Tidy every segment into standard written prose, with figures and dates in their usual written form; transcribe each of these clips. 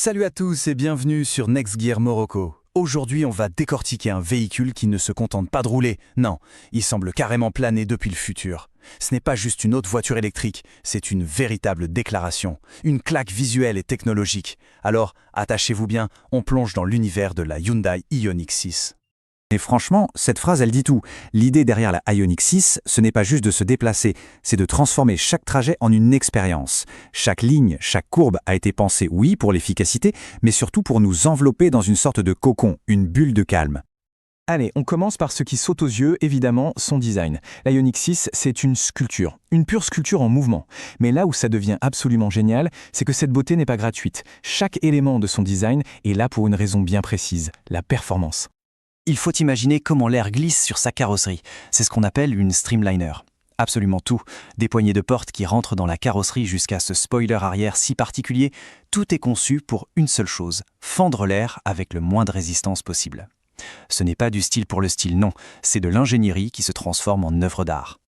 Salut à tous et bienvenue sur Next Gear Morocco. Aujourd'hui, on va décortiquer un véhicule qui ne se contente pas de rouler. Non, il semble carrément planer depuis le futur. Ce n'est pas juste une autre voiture électrique, c'est une véritable déclaration, une claque visuelle et technologique. Alors, attachez-vous bien, on plonge dans l'univers de la Hyundai Ioniq 6. Et franchement, cette phrase, elle dit tout. L'idée derrière la Ioniq 6, ce n'est pas juste de se déplacer, c'est de transformer chaque trajet en une expérience. Chaque ligne, chaque courbe a été pensée, oui, pour l'efficacité, mais surtout pour nous envelopper dans une sorte de cocon, une bulle de calme. Allez, on commence par ce qui saute aux yeux, évidemment, son design. La Ioniq 6, c'est une sculpture, une pure sculpture en mouvement. Mais là où ça devient absolument génial, c'est que cette beauté n'est pas gratuite. Chaque élément de son design est là pour une raison bien précise, la performance. Il faut imaginer comment l'air glisse sur sa carrosserie. C'est ce qu'on appelle une streamliner. Absolument tout. Des poignées de porte qui rentrent dans la carrosserie jusqu'à ce spoiler arrière si particulier, tout est conçu pour une seule chose, fendre l'air avec le moins de résistance possible. Ce n'est pas du style pour le style, non. C'est de l'ingénierie qui se transforme en œuvre d'art.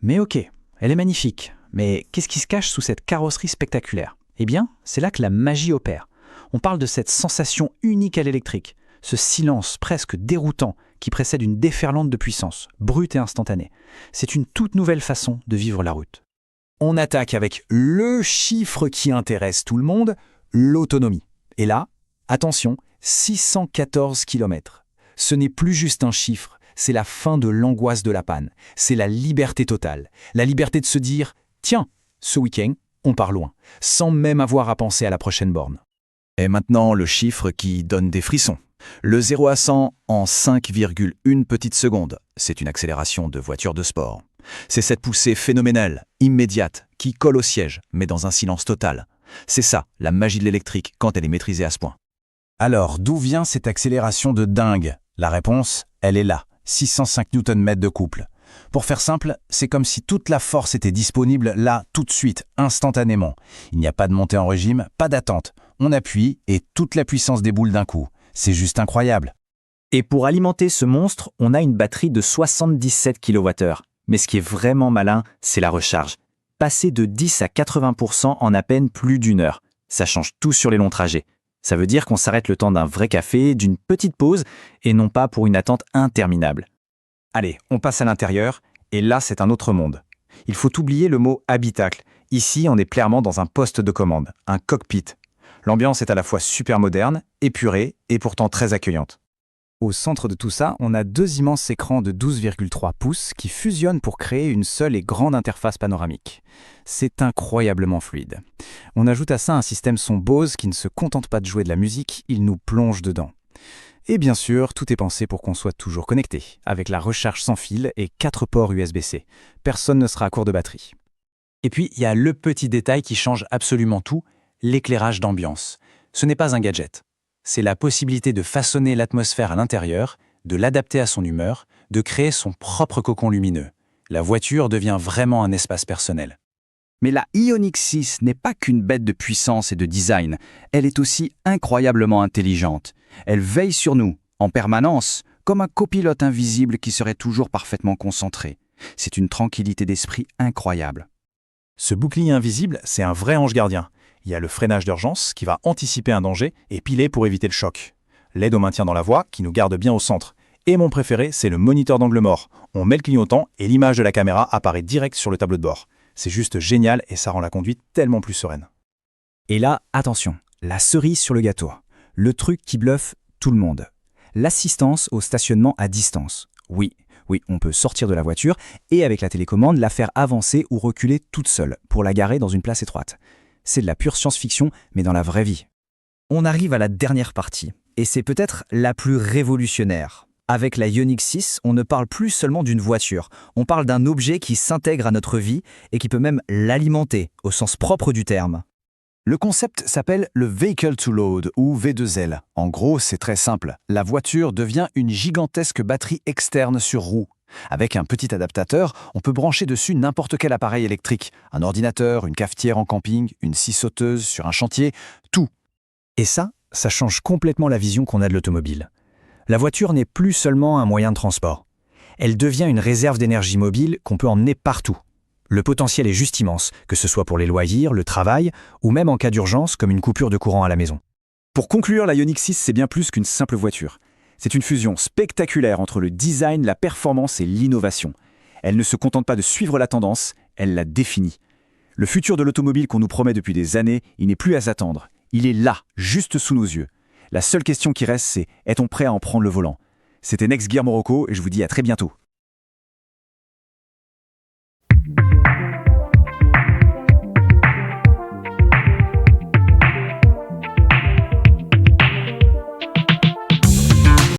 Mais ok, elle est magnifique. Mais qu'est-ce qui se cache sous cette carrosserie spectaculaire? Eh bien, c'est là que la magie opère. On parle de cette sensation unique à l'électrique. Ce silence presque déroutant qui précède une déferlante de puissance, brute et instantanée. C'est une toute nouvelle façon de vivre la route. On attaque avec le chiffre qui intéresse tout le monde, l'autonomie. Et là, attention, 614 km. Ce n'est plus juste un chiffre, c'est la fin de l'angoisse de la panne. C'est la liberté totale. La liberté de se dire « Tiens, ce week-end, on part loin », sans même avoir à penser à la prochaine borne. Et maintenant, le chiffre qui donne des frissons. Le 0 à 100 en 5,1 petites secondes. C'est une accélération de voiture de sport. C'est cette poussée phénoménale, immédiate, qui colle au siège, mais dans un silence total. C'est ça, la magie de l'électrique quand elle est maîtrisée à ce point. Alors, d'où vient cette accélération de dingue? La réponse, elle est là, 605 Nm de couple. Pour faire simple, c'est comme si toute la force était disponible là, tout de suite, instantanément. Il n'y a pas de montée en régime, pas d'attente. On appuie et toute la puissance déboule d'un coup. C'est juste incroyable. Et pour alimenter ce monstre, on a une batterie de 77 kWh. Mais ce qui est vraiment malin, c'est la recharge. Passer de 10 à 80% en à peine plus d'une heure. Ça change tout sur les longs trajets. Ça veut dire qu'on s'arrête le temps d'un vrai café, d'une petite pause, et non pas pour une attente interminable. Allez, on passe à l'intérieur, et là c'est un autre monde. Il faut oublier le mot habitacle. Ici, on est clairement dans un poste de commande, un cockpit. L'ambiance est à la fois super moderne, épurée et pourtant très accueillante. Au centre de tout ça, on a deux immenses écrans de 12,3 pouces qui fusionnent pour créer une seule et grande interface panoramique. C'est incroyablement fluide. On ajoute à ça un système son Bose qui ne se contente pas de jouer de la musique, il nous plonge dedans. Et bien sûr, tout est pensé pour qu'on soit toujours connecté, avec la recharge sans fil et 4 ports USB-C. Personne ne sera à court de batterie. Et puis, il y a le petit détail qui change absolument tout, l'éclairage d'ambiance. Ce n'est pas un gadget. C'est la possibilité de façonner l'atmosphère à l'intérieur, de l'adapter à son humeur, de créer son propre cocon lumineux. La voiture devient vraiment un espace personnel. Mais la Ioniq 6 n'est pas qu'une bête de puissance et de design. Elle est aussi incroyablement intelligente. Elle veille sur nous, en permanence, comme un copilote invisible qui serait toujours parfaitement concentré. C'est une tranquillité d'esprit incroyable. Ce bouclier invisible, c'est un vrai ange gardien. Il y a le freinage d'urgence qui va anticiper un danger et piler pour éviter le choc. L'aide au maintien dans la voie qui nous garde bien au centre. Et mon préféré, c'est le moniteur d'angle mort. On met le clignotant et l'image de la caméra apparaît direct sur le tableau de bord. C'est juste génial et ça rend la conduite tellement plus sereine. Et là, attention, la cerise sur le gâteau. Le truc qui bluffe tout le monde. L'assistance au stationnement à distance. Oui, on peut sortir de la voiture et avec la télécommande la faire avancer ou reculer toute seule pour la garer dans une place étroite. C'est de la pure science-fiction, mais dans la vraie vie. On arrive à la dernière partie, et c'est peut-être la plus révolutionnaire. Avec la Ioniq 6, on ne parle plus seulement d'une voiture, on parle d'un objet qui s'intègre à notre vie et qui peut même l'alimenter, au sens propre du terme. Le concept s'appelle le Vehicle to Load ou V2L. En gros, c'est très simple. La voiture devient une gigantesque batterie externe sur roue. Avec un petit adaptateur, on peut brancher dessus n'importe quel appareil électrique. Un ordinateur, une cafetière en camping, une scie sauteuse sur un chantier, tout. Et ça change complètement la vision qu'on a de l'automobile. La voiture n'est plus seulement un moyen de transport. Elle devient une réserve d'énergie mobile qu'on peut emmener partout. Le potentiel est juste immense, que ce soit pour les loisirs, le travail, ou même en cas d'urgence comme une coupure de courant à la maison. Pour conclure, la Ioniq 6, c'est bien plus qu'une simple voiture. C'est une fusion spectaculaire entre le design, la performance et l'innovation. Elle ne se contente pas de suivre la tendance, elle la définit. Le futur de l'automobile qu'on nous promet depuis des années, il n'est plus à attendre. Il est là, juste sous nos yeux. La seule question qui reste, c'est est-on prêt à en prendre le volant? C'était Next Gear Morocco et je vous dis à très bientôt.